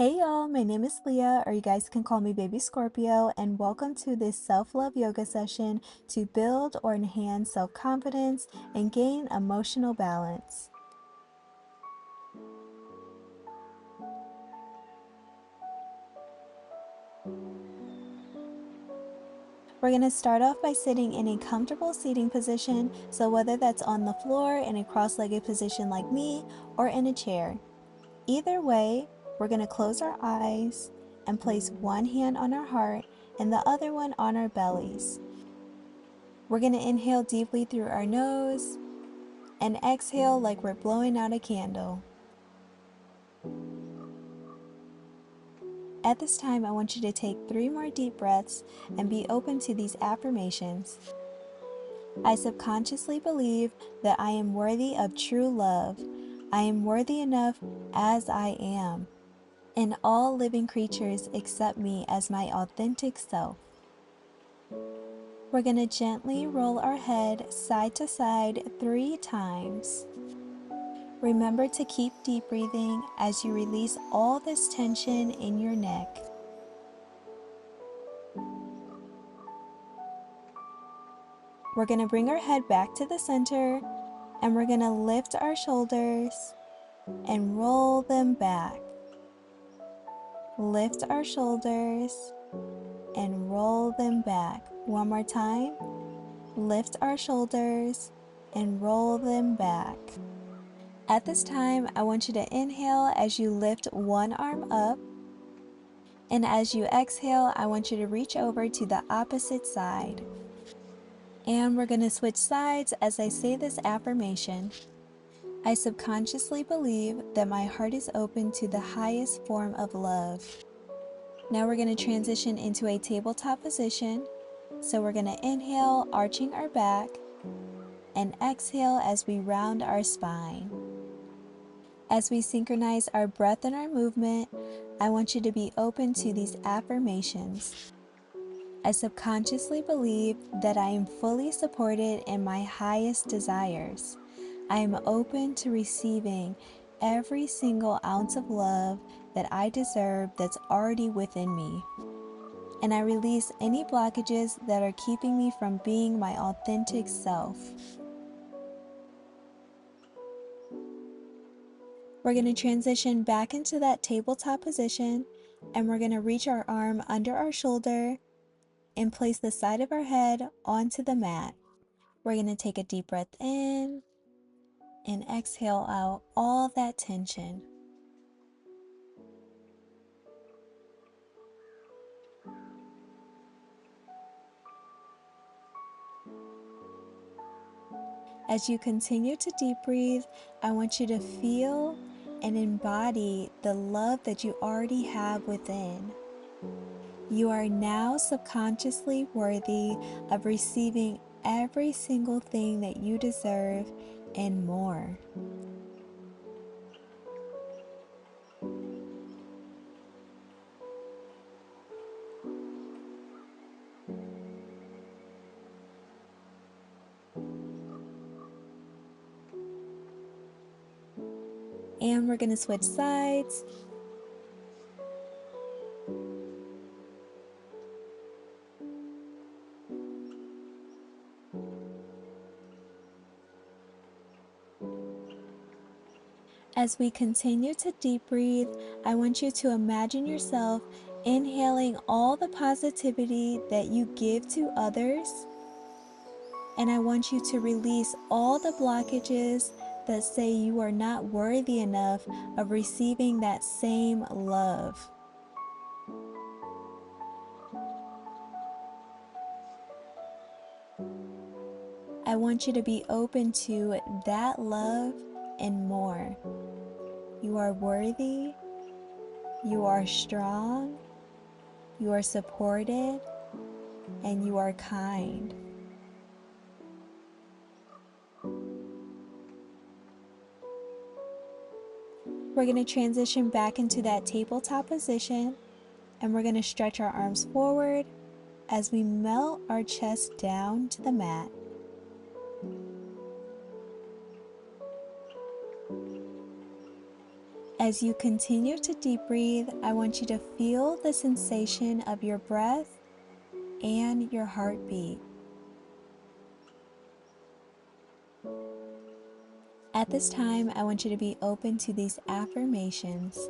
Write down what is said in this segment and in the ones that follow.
Hey y'all, my name is Leah, or you guys can call me Baby Scorpio, and welcome to this self-love yoga session to build or enhance self-confidence and gain emotional balance. We're going to start off by sitting in a comfortable seating position, so whether that's on the floor in a cross-legged position like me or in a chair. Either way, we're going to close our eyes and place one hand on our heart and the other one on our bellies. We're going to inhale deeply through our nose and exhale like we're blowing out a candle. At this time, I want you to take 3 more deep breaths and be open to these affirmations. I subconsciously believe that I am worthy of true love. I am worthy enough as I am, and all living creatures accept me as my authentic self. We're going to gently roll our head side to side 3 times. Remember to keep deep breathing as you release all this tension in your neck. We're going to bring our head back to the center, and we're going to lift our shoulders and roll them back. Lift our shoulders and roll them back. One more time. Lift our shoulders and roll them back. At this time, I want you to inhale as you lift one arm up, and as you exhale, I want you to reach over to the opposite side. And we're going to switch sides as I say this affirmation. I subconsciously believe that my heart is open to the highest form of love. Now we're going to transition into a tabletop position. So we're going to inhale, arching our back, and exhale as we round our spine. As we synchronize our breath and our movement, I want you to be open to these affirmations. I subconsciously believe that I am fully supported in my highest desires. I am open to receiving every single ounce of love that I deserve that's already within me. And I release any blockages that are keeping me from being my authentic self. We're going to transition back into that tabletop position, and we're going to reach our arm under our shoulder and place the side of our head onto the mat. We're going to take a deep breath in and exhale out all that tension. As you continue to deep breathe, I want you to feel and embody the love that you already have within. You are now subconsciously worthy of receiving every single thing that you deserve and more. And we're going to switch sides. As we continue to deep breathe, I want you to imagine yourself inhaling all the positivity that you give to others. And I want you to release all the blockages that say you are not worthy enough of receiving that same love. I want you to be open to that love and more. You are worthy, you are strong, you are supported, and you are kind. We're going to transition back into that tabletop position, and we're going to stretch our arms forward as we melt our chest down to the mat. As you continue to deep breathe, I want you to feel the sensation of your breath and your heartbeat. At this time, I want you to be open to these affirmations.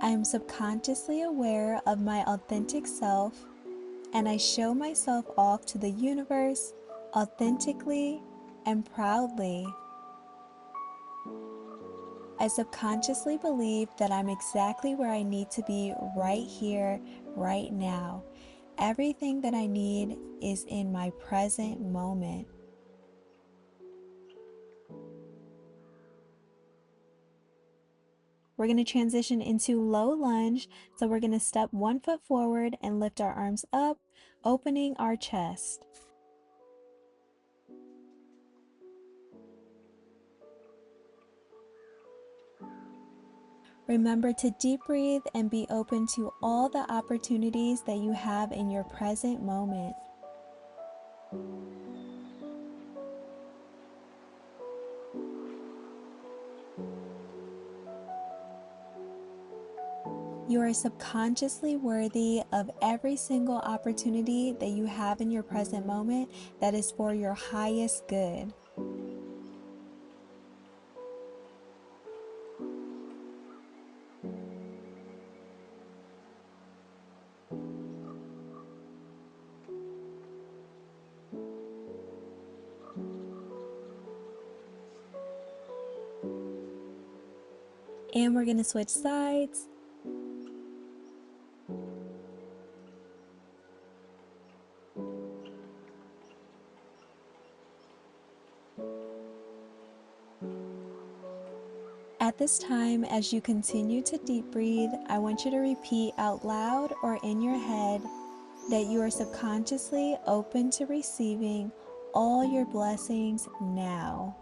I am subconsciously aware of my authentic self, and I show myself off to the universe authentically and proudly. I subconsciously believe that I'm exactly where I need to be right here, right now. Everything that I need is in my present moment. We're going to transition into low lunge. So we're going to step 1 foot forward and lift our arms up, opening our chest. Remember to deep breathe and be open to all the opportunities that you have in your present moment. You are subconsciously worthy of every single opportunity that you have in your present moment that is for your highest good. And we're going to switch sides. At this time, as you continue to deep breathe, I want you to repeat out loud or in your head that you are subconsciously open to receiving all your blessings now.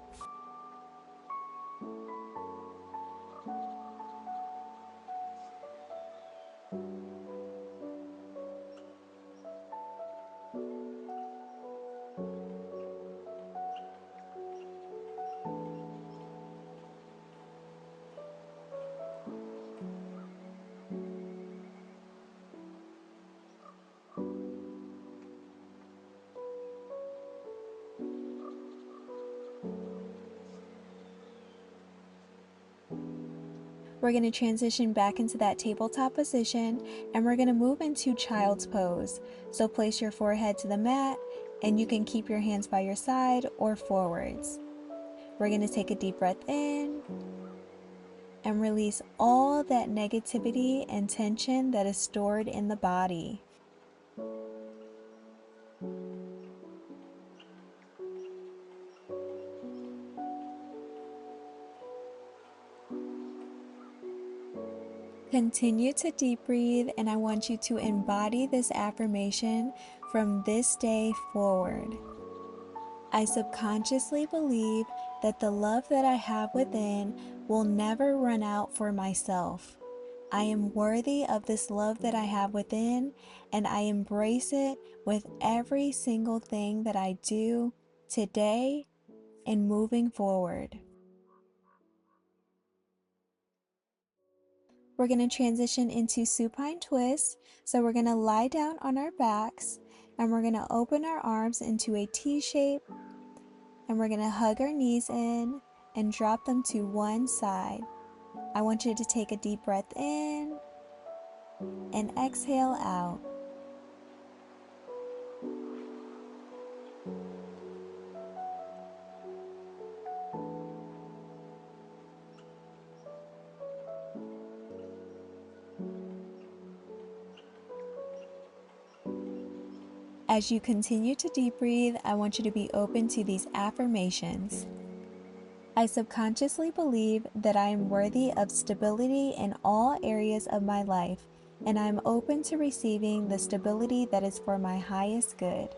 We're going to transition back into that tabletop position and we're going to move into child's pose. So place your forehead to the mat and you can keep your hands by your side or forwards. We're going to take a deep breath in and release all that negativity and tension that is stored in the body. Continue to deep breathe, and I want you to embody this affirmation from this day forward. I subconsciously believe that the love that I have within will never run out for myself. I am worthy of this love that I have within, and I embrace it with every single thing that I do today and moving forward. We're going to transition into supine twist. So we're going to lie down on our backs and we're going to open our arms into a T shape and we're going to hug our knees in and drop them to one side. I want you to take a deep breath in and exhale out. As you continue to deep breathe, I want you to be open to these affirmations. I subconsciously believe that I am worthy of stability in all areas of my life, and I am open to receiving the stability that is for my highest good.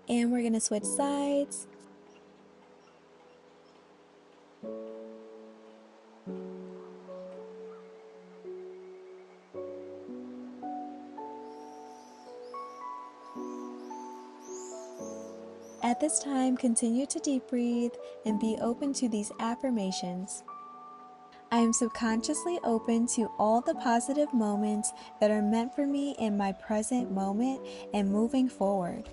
And we're going to switch sides. At this time, continue to deep breathe and be open to these affirmations. I am subconsciously open to all the positive moments that are meant for me in my present moment and moving forward.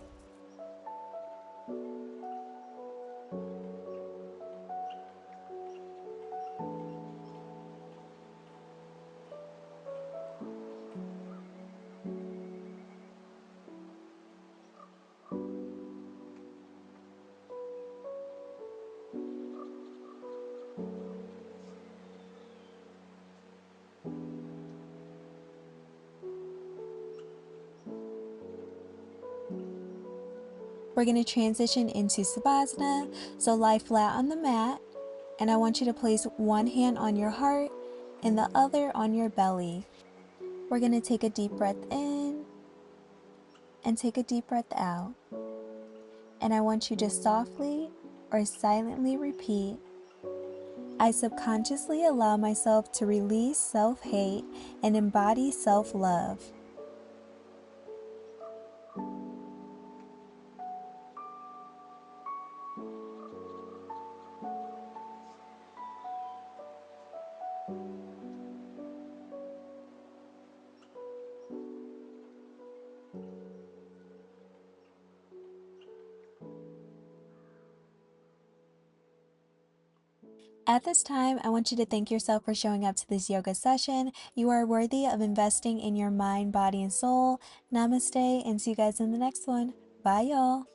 We're going to transition into Savasana, so lie flat on the mat, and I want you to place one hand on your heart and the other on your belly. We're going to take a deep breath in and take a deep breath out. And I want you to softly or silently repeat, I subconsciously allow myself to release self-hate and embody self-love. At this time, I want you to thank yourself for showing up to this yoga session. You are worthy of investing in your mind, body, and soul. Namaste, and see you guys in the next one. Bye, y'all.